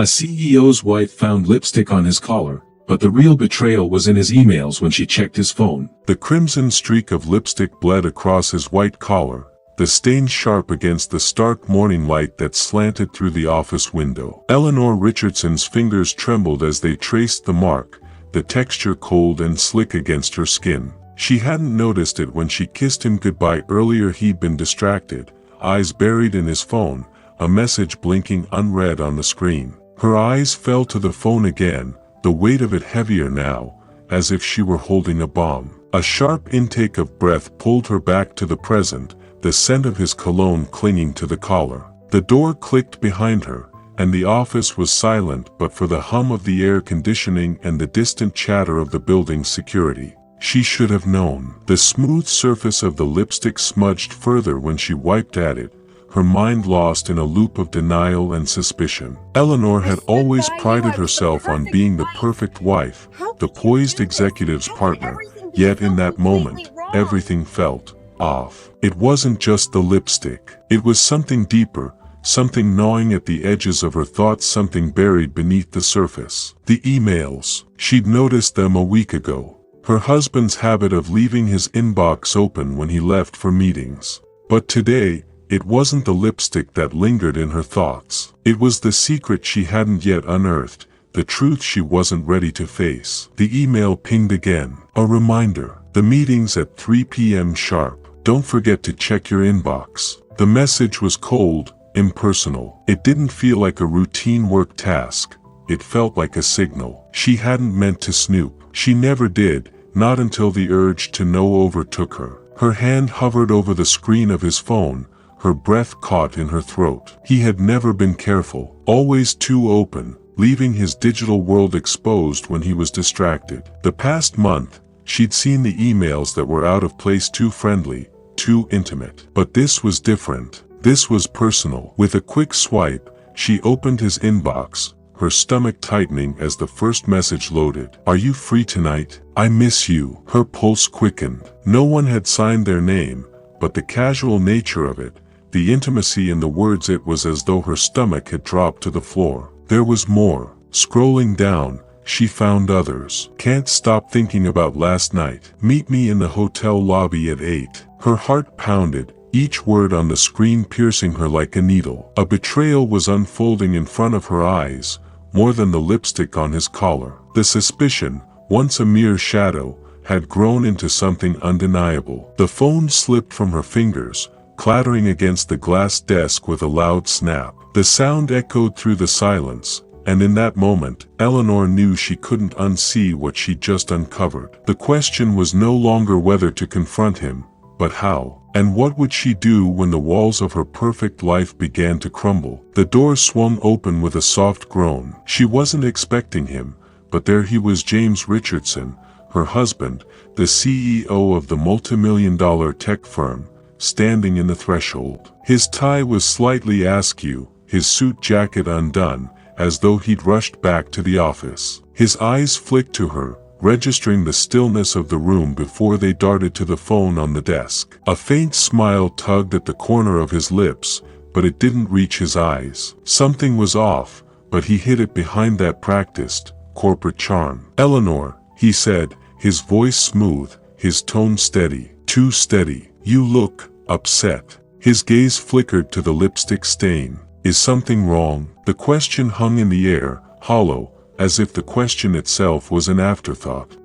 A CEO's wife found lipstick on his collar, but the real betrayal was in his emails when she checked his phone. The crimson streak of lipstick bled across his white collar, the stain sharp against the stark morning light that slanted through the office window. Eleanor Richardson's fingers trembled as they traced the mark, the texture cold and slick against her skin. She hadn't noticed it when she kissed him goodbye earlier. He'd been distracted, eyes buried in his phone, a message blinking unread on the screen. Her eyes fell to the phone again, the weight of it heavier now, as if she were holding a bomb. A sharp intake of breath pulled her back to the present, the scent of his cologne clinging to the collar. The door clicked behind her, and the office was silent but for the hum of the air conditioning and the distant chatter of the building's security. She should have known. The smooth surface of the lipstick smudged further when she wiped at it, her mind lost in a loop of denial and suspicion. Eleanor had always prided herself on being the perfect wife, the poised executive's partner, yet in that moment, everything felt off. It wasn't just the lipstick. It was something deeper, something gnawing at the edges of her thoughts, something buried beneath the surface. The emails. She'd noticed them a week ago. Her husband's habit of leaving his inbox open when he left for meetings. But today, it wasn't the lipstick that lingered in her thoughts. It was the secret she hadn't yet unearthed, the truth she wasn't ready to face. The email pinged again. A reminder. The meeting's at 3 p.m. sharp. Don't forget to check your inbox. The message was cold, impersonal. It didn't feel like a routine work task. It felt like a signal. She hadn't meant to snoop. She never did, not until the urge to know overtook her. Her hand hovered over the screen of his phone, her breath caught in her throat. He had never been careful, always too open, leaving his digital world exposed when he was distracted. The past month, she'd seen the emails that were out of place, too friendly, too intimate. But this was different. This was personal. With a quick swipe, she opened his inbox, her stomach tightening as the first message loaded. "Are you free tonight? I miss you." Her pulse quickened. No one had signed their name, but the casual nature of it, the intimacy in the words, it was as though her stomach had dropped to the floor. There was more. Scrolling down, she found others. "Can't stop thinking about last night. Meet me in the hotel lobby at 8. Her heart pounded, each word on the screen piercing her like a needle. A betrayal was unfolding in front of her eyes, more than the lipstick on his collar. The suspicion, once a mere shadow, had grown into something undeniable. The phone slipped from her fingers, clattering against the glass desk with a loud snap. The sound echoed through the silence, and in that moment, Eleanor knew she couldn't unsee what she'd just uncovered. The question was no longer whether to confront him, but how. And what would she do when the walls of her perfect life began to crumble? The door swung open with a soft groan. She wasn't expecting him, but there he was, James Richardson, her husband, the CEO of the multimillion-dollar tech firm, standing in the threshold. His tie was slightly askew, his suit jacket undone, as though he'd rushed back to the office. His eyes flicked to her, registering the stillness of the room before they darted to the phone on the desk. A faint smile tugged at the corner of his lips, but it didn't reach his eyes. Something was off, but he hid it behind that practiced, corporate charm. "Eleanor," he said, his voice smooth, his tone steady. "Too steady. You look upset." His gaze flickered to the lipstick stain. "Is something wrong?" The question hung in the air, hollow, as if the question itself was an afterthought.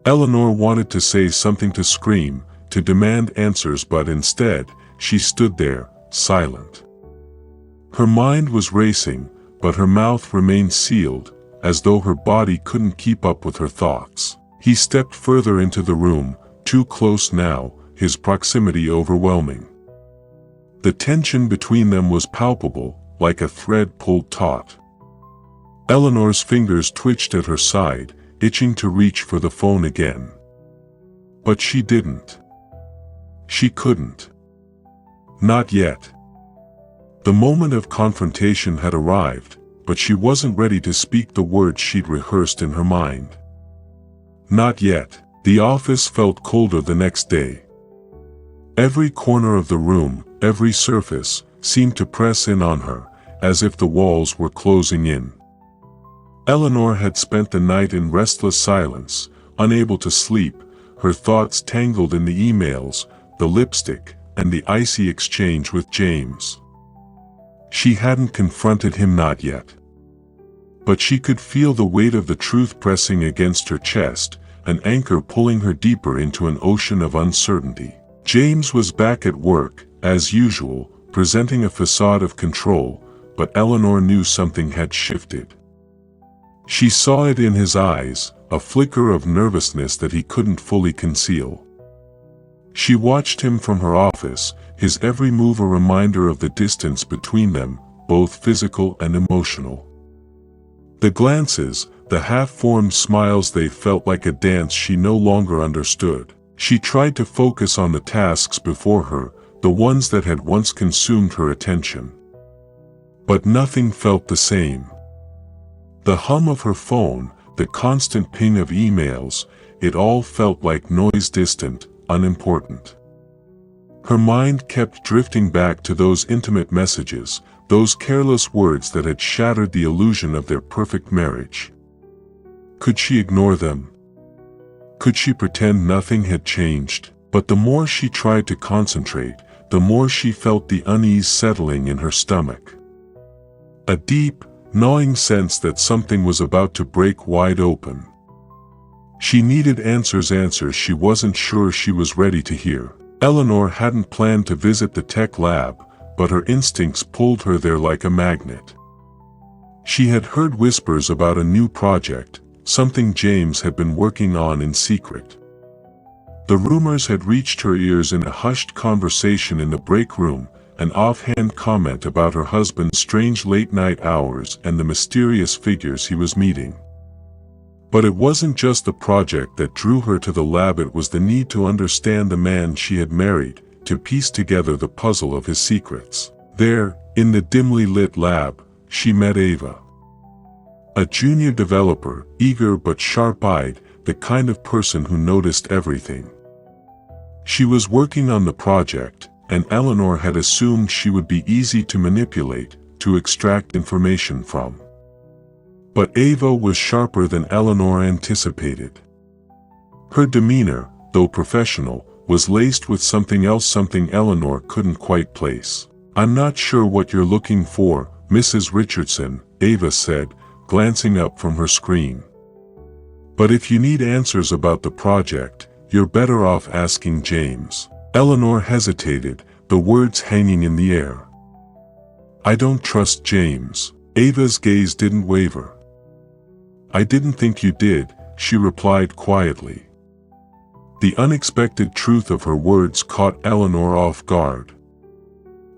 Eleanor wanted to say something, to scream, to demand answers, but instead, she stood there, silent. Her mind was racing, but her mouth remained sealed, as though her body couldn't keep up with her thoughts. He stepped further into the room, too close now, his proximity overwhelming. The tension between them was palpable, like a thread pulled taut. Eleanor's fingers twitched at her side, itching to reach for the phone again. But she didn't. She couldn't. Not yet. The moment of confrontation had arrived, but she wasn't ready to speak the words she'd rehearsed in her mind. Not yet. The office felt colder the next day. Every corner of the room, every surface, seemed to press in on her, as if the walls were closing in. Eleanor had spent the night in restless silence, unable to sleep, her thoughts tangled in the emails, the lipstick, and the icy exchange with James. She hadn't confronted him, not yet. But she could feel the weight of the truth pressing against her chest, an anchor pulling her deeper into an ocean of uncertainty. James was back at work, as usual, presenting a facade of control, but Eleanor knew something had shifted. She saw it in his eyes, a flicker of nervousness that he couldn't fully conceal. She watched him from her office, his every move a reminder of the distance between them, both physical and emotional. The glances, the half-formed smiles, they felt like a dance she no longer understood. She tried to focus on the tasks before her, the ones that had once consumed her attention. But nothing felt the same. The hum of her phone, the constant ping of emails, it all felt like noise, distant, unimportant. Her mind kept drifting back to those intimate messages, those careless words that had shattered the illusion of their perfect marriage. Could she ignore them? Could she pretend nothing had changed? But the more she tried to concentrate, the more she felt the unease settling in her stomach. A deep, gnawing sense that something was about to break wide open. She needed answers she wasn't sure she was ready to hear. Eleanor hadn't planned to visit the tech lab, but her instincts pulled her there like a magnet. She had heard whispers about a new project, something James had been working on in secret. The rumors had reached her ears in a hushed conversation in the break room, an offhand comment about her husband's strange late-night hours and the mysterious figures he was meeting. But it wasn't just the project that drew her to the lab, it was the need to understand the man she had married, to piece together the puzzle of his secrets. There, in the dimly lit lab, she met Ava. A junior developer, eager but sharp-eyed, the kind of person who noticed everything. She was working on the project, and Eleanor had assumed she would be easy to manipulate, to extract information from. But Ava was sharper than Eleanor anticipated. Her demeanor, though professional, was laced with something else, something Eleanor couldn't quite place. "I'm not sure what you're looking for, Mrs. Richardson," Ava said, glancing up from her screen. "But if you need answers about the project, you're better off asking James." Eleanor hesitated, the words hanging in the air. "I don't trust James." Ava's gaze didn't waver. "I didn't think you did," she replied quietly. The unexpected truth of her words caught Eleanor off guard.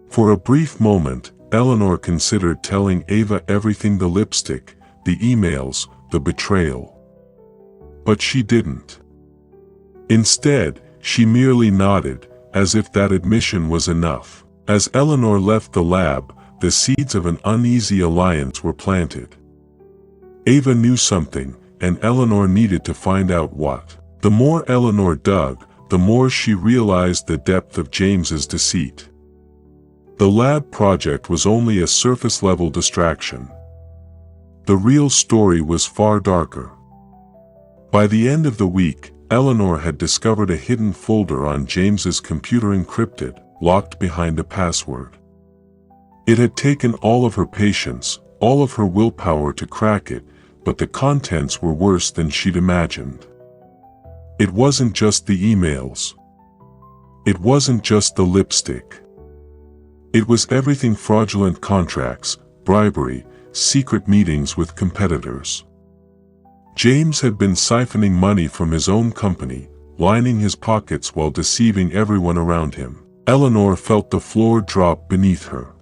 For a brief moment, Eleanor considered telling Ava everything, the lipstick, the emails, the betrayal. But she didn't. Instead, she merely nodded, as if that admission was enough. As Eleanor left the lab, the seeds of an uneasy alliance were planted. Ava knew something, and Eleanor needed to find out what. The more Eleanor dug, the more she realized the depth of James's deceit. The lab project was only a surface-level distraction. The real story was far darker. By the end of the week, Eleanor had discovered a hidden folder on James's computer, encrypted, locked behind a password. It had taken all of her patience, all of her willpower to crack it, but the contents were worse than she'd imagined. It wasn't just the emails. It wasn't just the lipstick. It was everything: fraudulent contracts, bribery, secret meetings with competitors. James had been siphoning money from his own company, lining his pockets while deceiving everyone around him. Eleanor felt the floor drop beneath her.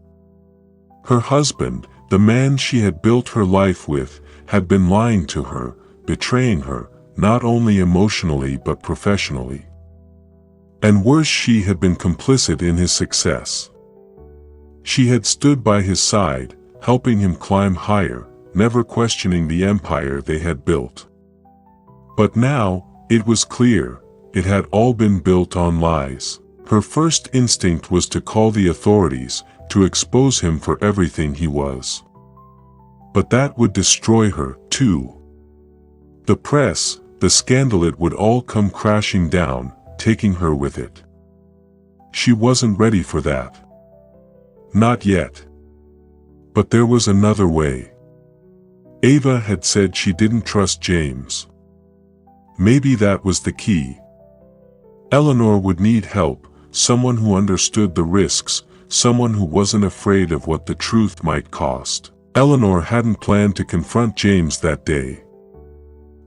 Her husband, the man she had built her life with, had been lying to her, betraying her, not only emotionally but professionally. And worse, she had been complicit in his success. She had stood by his side, helping him climb higher, never questioning the empire they had built. But now, it was clear, it had all been built on lies. Her first instinct was to call the authorities, to expose him for everything he was. But that would destroy her, too. The press, the scandal, it would all come crashing down, taking her with it. She wasn't ready for that. Not yet. But there was another way. Ava had said she didn't trust James. Maybe that was the key. Eleanor would need help, someone who understood the risks, someone who wasn't afraid of what the truth might cost. Eleanor hadn't planned to confront James that day.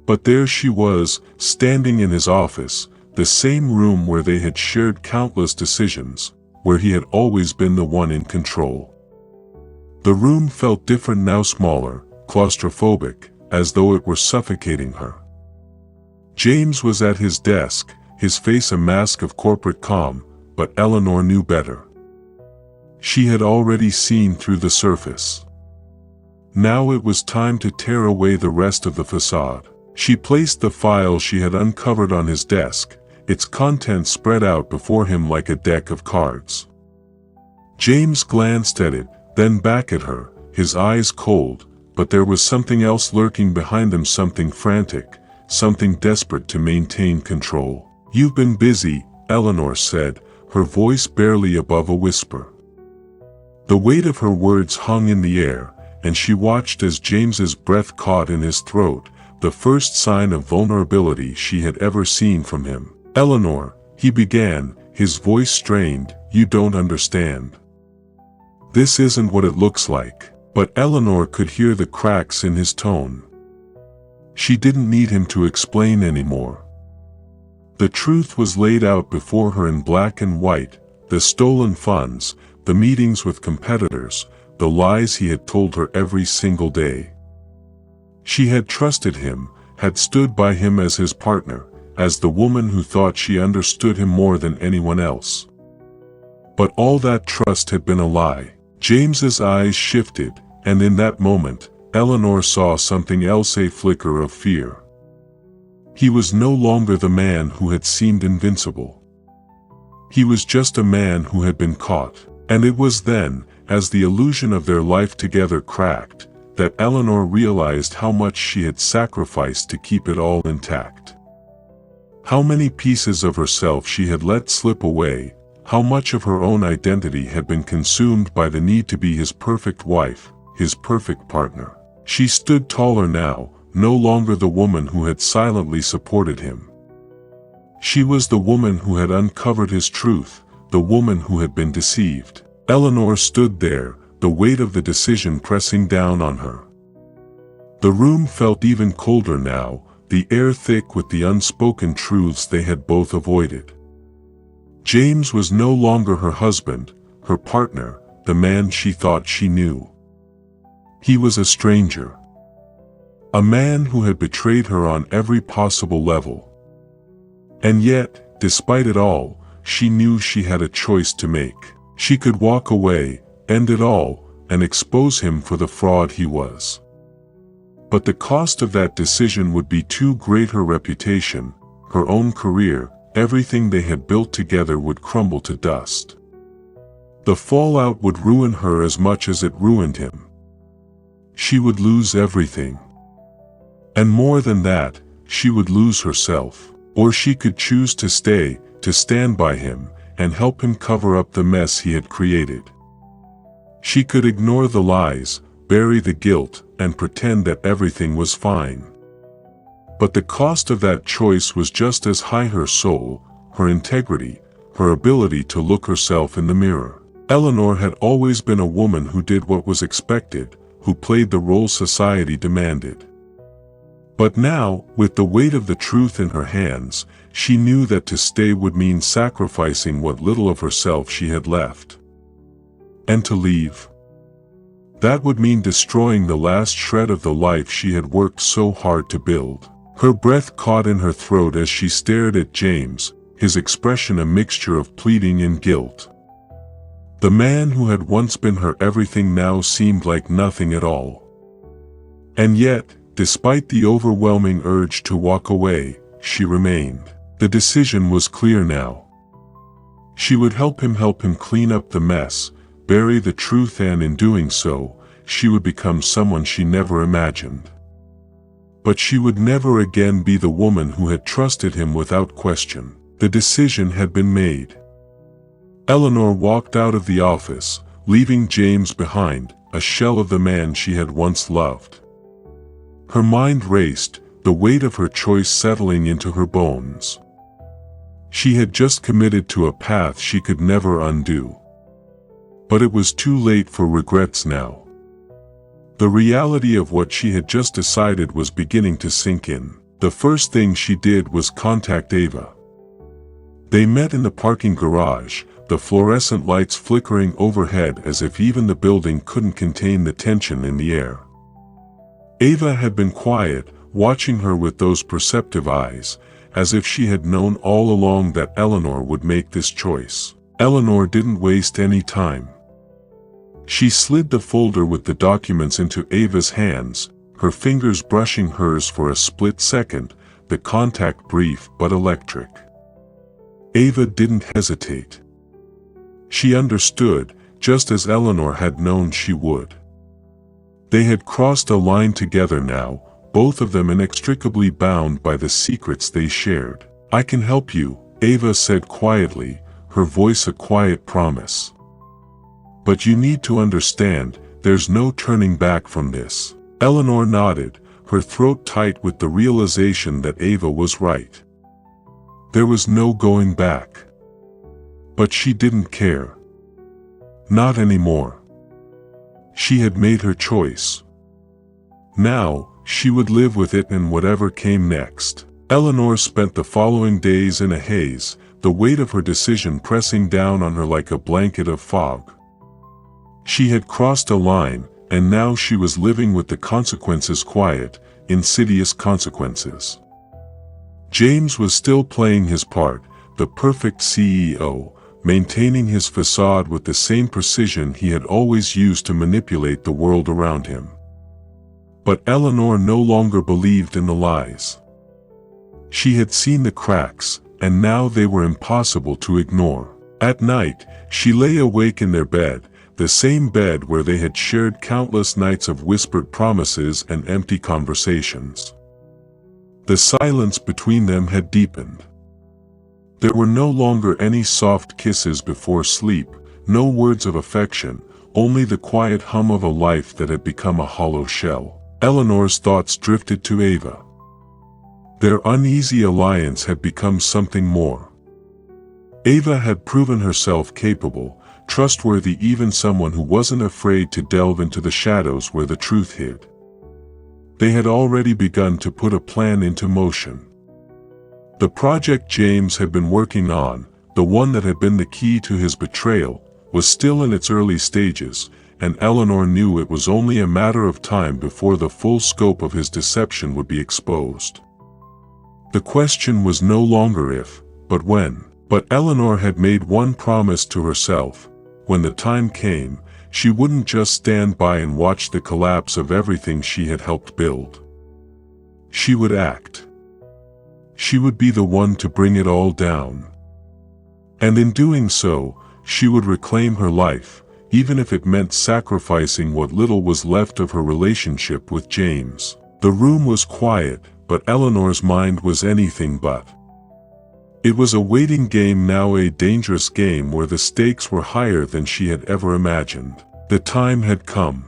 But there she was, standing in his office, the same room where they had shared countless decisions, where he had always been the one in control. The room felt different now, smaller, claustrophobic, as though it were suffocating her. James was at his desk, his face a mask of corporate calm, but Eleanor knew better. She had already seen through the surface. Now it was time to tear away the rest of the facade. She placed the file she had uncovered on his desk, its contents spread out before him like a deck of cards. James glanced at it, then back at her, his eyes cold, but there was something else lurking behind them, something frantic, something desperate to maintain control. "You've been busy," Eleanor said, her voice barely above a whisper. The weight of her words hung in the air, and she watched as James's breath caught in his throat, the first sign of vulnerability she had ever seen from him. "Eleanor," he began, his voice strained, "you don't understand. This isn't what it looks like." But Eleanor could hear the cracks in his tone. She didn't need him to explain anymore. The truth was laid out before her in black and white, the stolen funds, the meetings with competitors, the lies he had told her every single day. She had trusted him, had stood by him as his partner, as the woman who thought she understood him more than anyone else. But all that trust had been a lie. James's eyes shifted, and in that moment, Eleanor saw something else, a flicker of fear. He was no longer the man who had seemed invincible. He was just a man who had been caught, and it was then, as the illusion of their life together cracked, that Eleanor realized how much she had sacrificed to keep it all intact. How many pieces of herself she had let slip away, how much of her own identity had been consumed by the need to be his perfect wife, his perfect partner. She stood taller now, no longer the woman who had silently supported him. She was the woman who had uncovered his truth, the woman who had been deceived. Eleanor stood there, the weight of the decision pressing down on her. The room felt even colder now, the air thick with the unspoken truths they had both avoided. James was no longer her husband, her partner, the man she thought she knew. He was a stranger. A man who had betrayed her on every possible level. And yet, despite it all, she knew she had a choice to make. She could walk away, end it all, and expose him for the fraud he was. But the cost of that decision would be too great. Her reputation, her own career, everything they had built together would crumble to dust. The fallout would ruin her as much as it ruined him. She would lose everything. And more than that, she would lose herself. Or she could choose to stay, to stand by him, and help him cover up the mess he had created. She could ignore the lies, bury the guilt, and pretend that everything was fine. But the cost of that choice was just as high: her soul, her integrity, her ability to look herself in the mirror. Eleanor had always been a woman who did what was expected, who played the role society demanded. But now, with the weight of the truth in her hands, she knew that to stay would mean sacrificing what little of herself she had left. And to leave, that would mean destroying the last shred of the life she had worked so hard to build. Her breath caught in her throat as she stared at James, his expression a mixture of pleading and guilt. The man who had once been her everything now seemed like nothing at all. And yet, despite the overwhelming urge to walk away, she remained. The decision was clear now. She would help him clean up the mess, bury the truth, and in doing so, she would become someone she never imagined. But she would never again be the woman who had trusted him without question. The decision had been made. Eleanor walked out of the office, leaving James behind, a shell of the man she had once loved. Her mind raced, the weight of her choice settling into her bones. She had just committed to a path she could never undo. But it was too late for regrets now. The reality of what she had just decided was beginning to sink in. The first thing she did was contact Ava. They met in the parking garage, the fluorescent lights flickering overhead as if even the building couldn't contain the tension in the air. Ava had been quiet, watching her with those perceptive eyes, as if she had known all along that Eleanor would make this choice. Eleanor didn't waste any time. She slid the folder with the documents into Ava's hands, her fingers brushing hers for a split second, the contact brief but electric. Ava didn't hesitate. She understood, just as Eleanor had known she would. They had crossed a line together now, both of them inextricably bound by the secrets they shared. "I can help you," Ava said quietly, her voice a quiet promise. "But you need to understand, there's no turning back from this." Eleanor nodded, her throat tight with the realization that Ava was right. There was no going back. But she didn't care. Not anymore. She had made her choice. Now, she would live with it and whatever came next. Eleanor spent the following days in a haze, the weight of her decision pressing down on her like a blanket of fog. She had crossed a line, and now she was living with the consequences, quiet, insidious consequences. James was still playing his part, the perfect CEO, maintaining his facade with the same precision he had always used to manipulate the world around him. But Eleanor no longer believed in the lies. She had seen the cracks, and now they were impossible to ignore. At night, she lay awake in their bed, the same bed where they had shared countless nights of whispered promises and empty conversations. The silence between them had deepened. There were no longer any soft kisses before sleep, no words of affection, only the quiet hum of a life that had become a hollow shell. Eleanor's thoughts drifted to Ava. Their uneasy alliance had become something more. Ava had proven herself capable, trustworthy, even someone who wasn't afraid to delve into the shadows where the truth hid. They had already begun to put a plan into motion. The project James had been working on, the one that had been the key to his betrayal, was still in its early stages, and Eleanor knew it was only a matter of time before the full scope of his deception would be exposed. The question was no longer if, but when. But Eleanor had made one promise to herself: when the time came, she wouldn't just stand by and watch the collapse of everything she had helped build. She would act. She would be the one to bring it all down. And in doing so, she would reclaim her life, even if it meant sacrificing what little was left of her relationship with James. The room was quiet, but Eleanor's mind was anything but. It was a waiting game now, a dangerous game where the stakes were higher than she had ever imagined. The time had come.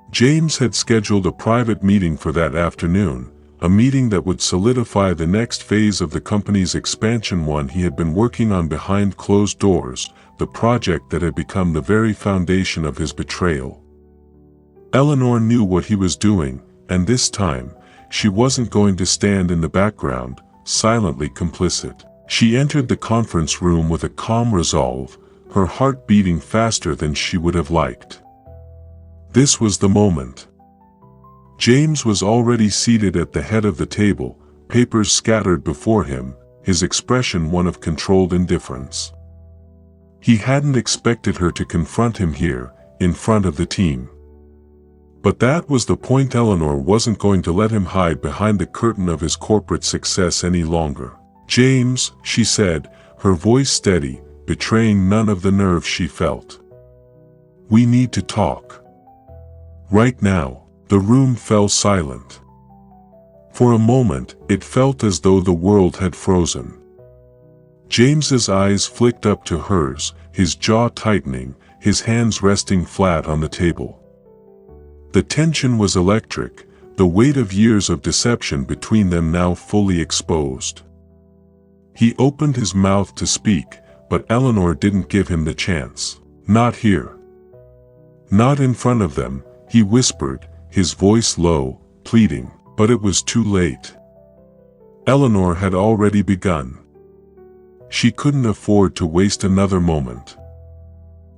James had scheduled a private meeting for that afternoon, a meeting that would solidify the next phase of the company's expansion, one he had been working on behind closed doors, the project that had become the very foundation of his betrayal. Eleanor knew what he was doing, and this time, she wasn't going to stand in the background, silently complicit. She entered the conference room with a calm resolve, her heart beating faster than she would have liked. This was the moment. James was already seated at the head of the table, papers scattered before him, his expression one of controlled indifference. He hadn't expected her to confront him here, in front of the team. But that was the point. Eleanor wasn't going to let him hide behind the curtain of his corporate success any longer. "James," she said, her voice steady, betraying none of the nerve she felt. "We need to talk. Right now." The room fell silent. For a moment, it felt as though the world had frozen. James's eyes flicked up to hers, his jaw tightening, his hands resting flat on the table. The tension was electric, the weight of years of deception between them now fully exposed. He opened his mouth to speak, but Eleanor didn't give him the chance. "Not here. Not in front of them," he whispered, his voice low, pleading, but it was too late. Eleanor had already begun. She couldn't afford to waste another moment.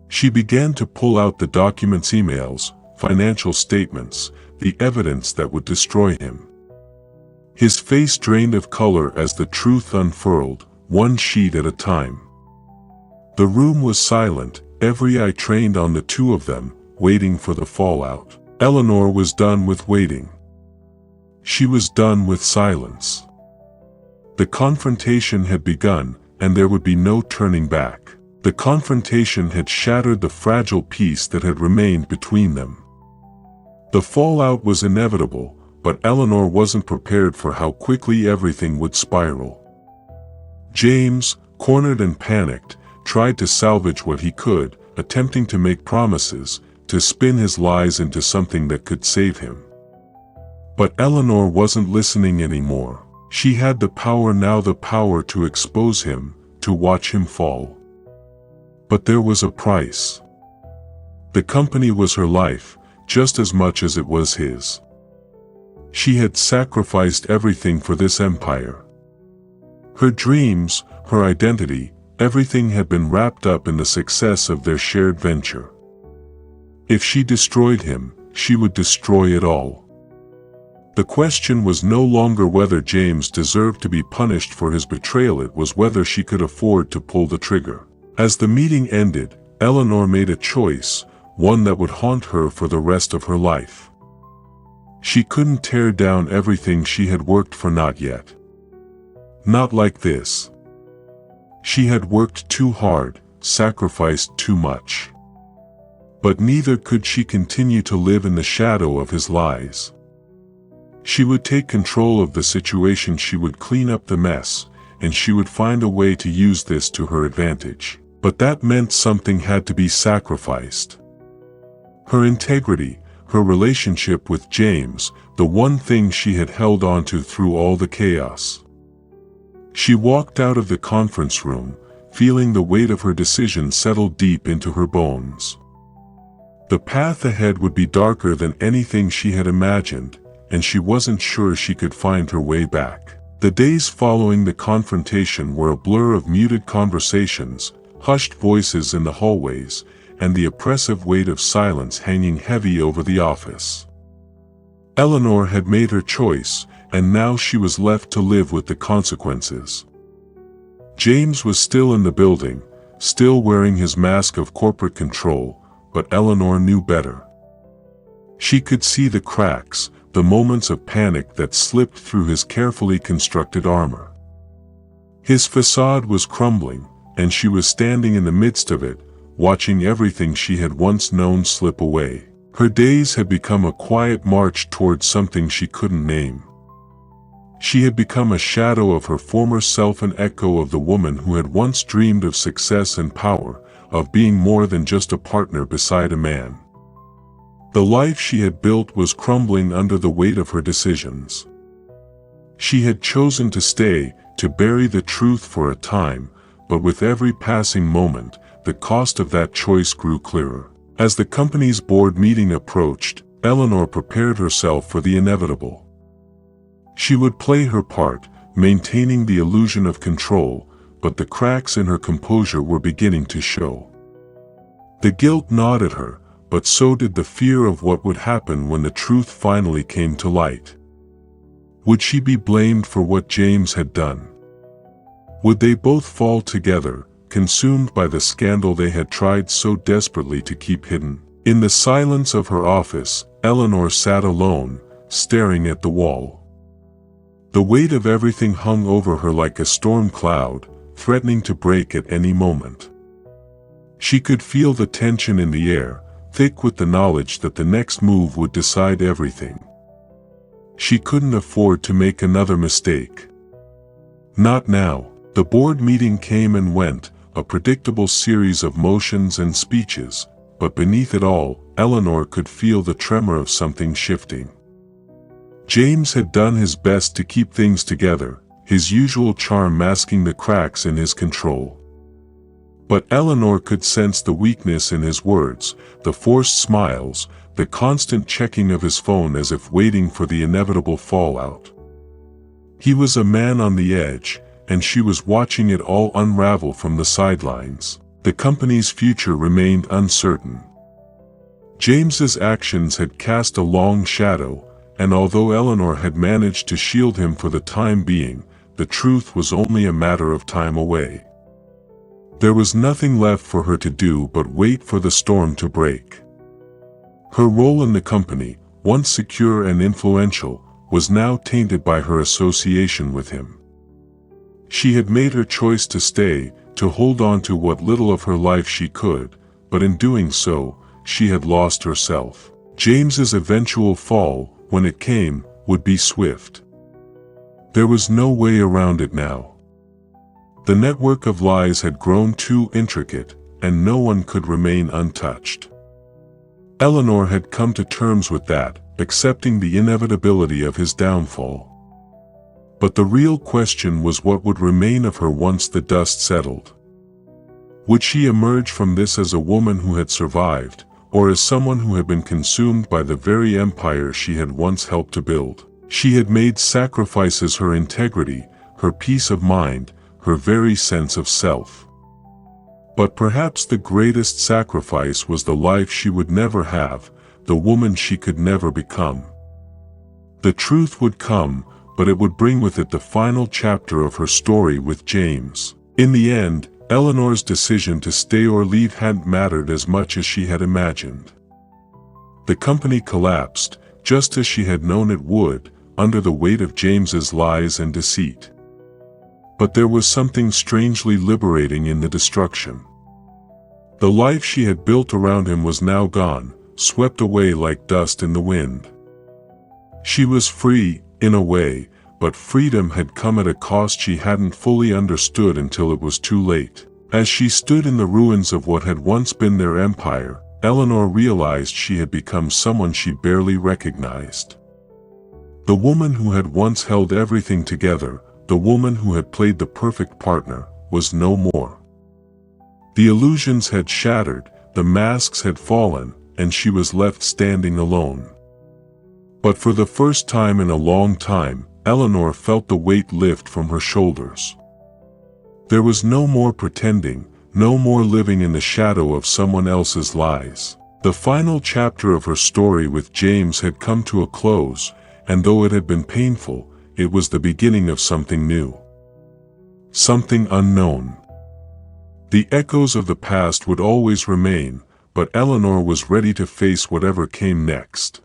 She began to pull out the documents, emails, financial statements, the evidence that would destroy him. His face drained of color as the truth unfurled, one sheet at a time. The room was silent, every eye trained on the two of them, waiting for the fallout. Eleanor was done with waiting. She was done with silence. The confrontation had begun, and there would be no turning back. The confrontation had shattered the fragile peace that had remained between them. The fallout was inevitable, but Eleanor wasn't prepared for how quickly everything would spiral. James, cornered and panicked, tried to salvage what he could, attempting to make promises, to spin his lies into something that could save him. But Eleanor wasn't listening anymore. She had the power now, the power to expose him, to watch him fall. But there was a price. The company was her life, just as much as it was his. She had sacrificed everything for this empire. Her dreams, her identity, everything had been wrapped up in the success of their shared venture. If she destroyed him, she would destroy it all. The question was no longer whether James deserved to be punished for his betrayal, it was whether she could afford to pull the trigger. As the meeting ended, Eleanor made a choice, one that would haunt her for the rest of her life. She couldn't tear down everything she had worked for, not yet. Not like this. She had worked too hard, sacrificed too much. But neither could she continue to live in the shadow of his lies. She would take control of the situation, she would clean up the mess, and she would find a way to use this to her advantage. But that meant something had to be sacrificed. Her integrity, her relationship with James, the one thing she had held on to through all the chaos. She walked out of the conference room, feeling the weight of her decision settle deep into her bones. The path ahead would be darker than anything she had imagined, and she wasn't sure she could find her way back. The days following the confrontation were a blur of muted conversations, hushed voices in the hallways, and the oppressive weight of silence hanging heavy over the office. Eleanor had made her choice, and now she was left to live with the consequences. James was still in the building, still wearing his mask of corporate control, but Eleanor knew better. She could see the cracks, the moments of panic that slipped through his carefully constructed armor. His facade was crumbling, and she was standing in the midst of it, watching everything she had once known slip away. Her days had become a quiet march towards something she couldn't name. She had become a shadow of her former self, an echo of the woman who had once dreamed of success and power, of being more than just a partner beside a man. The life she had built was crumbling under the weight of her decisions. She had chosen to stay, to bury the truth for a time, but with every passing moment, the cost of that choice grew clearer. As the company's board meeting approached, Eleanor prepared herself for the inevitable. She would play her part, maintaining the illusion of control, but the cracks in her composure were beginning to show. The guilt gnawed at her, but so did the fear of what would happen when the truth finally came to light. Would she be blamed for what James had done? Would they both fall together, consumed by the scandal they had tried so desperately to keep hidden? In the silence of her office, Eleanor sat alone, staring at the wall. The weight of everything hung over her like a storm cloud, threatening to break at any moment. She could feel the tension in the air, thick with the knowledge that the next move would decide everything. She couldn't afford to make another mistake. Not now. The board meeting came and went, a predictable series of motions and speeches, but beneath it all, Eleanor could feel the tremor of something shifting. James had done his best to keep things together, his usual charm masking the cracks in his control. But Eleanor could sense the weakness in his words, the forced smiles, the constant checking of his phone as if waiting for the inevitable fallout. He was a man on the edge, and she was watching it all unravel from the sidelines. The company's future remained uncertain. James's actions had cast a long shadow, and although Eleanor had managed to shield him for the time being, the truth was only a matter of time away. There was nothing left for her to do but wait for the storm to break. Her role in the company, once secure and influential, was now tainted by her association with him. She had made her choice to stay, to hold on to what little of her life she could, but in doing so, she had lost herself. James's eventual fall, when it came, would be swift. There was no way around it now. The network of lies had grown too intricate, and no one could remain untouched. Eleanor had come to terms with that, accepting the inevitability of his downfall. But the real question was what would remain of her once the dust settled. Would she emerge from this as a woman who had survived, or as someone who had been consumed by the very empire she had once helped to build? She had made sacrifices: her integrity, her peace of mind, her very sense of self. But perhaps the greatest sacrifice was the life she would never have, the woman she could never become. The truth would come, but it would bring with it the final chapter of her story with James. In the end, Eleanor's decision to stay or leave hadn't mattered as much as she had imagined. The company collapsed, just as she had known it would, under the weight of James's lies and deceit. But there was something strangely liberating in the destruction. The life she had built around him was now gone, swept away like dust in the wind. She was free, in a way, but freedom had come at a cost she hadn't fully understood until it was too late. As she stood in the ruins of what had once been their empire, Eleanor realized she had become someone she barely recognized. The woman who had once held everything together, the woman who had played the perfect partner, was no more. The illusions had shattered, the masks had fallen, and she was left standing alone. But for the first time in a long time, Eleanor felt the weight lift from her shoulders. There was no more pretending, no more living in the shadow of someone else's lies. The final chapter of her story with James had come to a close, and though it had been painful, it was the beginning of something new. Something unknown. The echoes of the past would always remain, but Eleanor was ready to face whatever came next.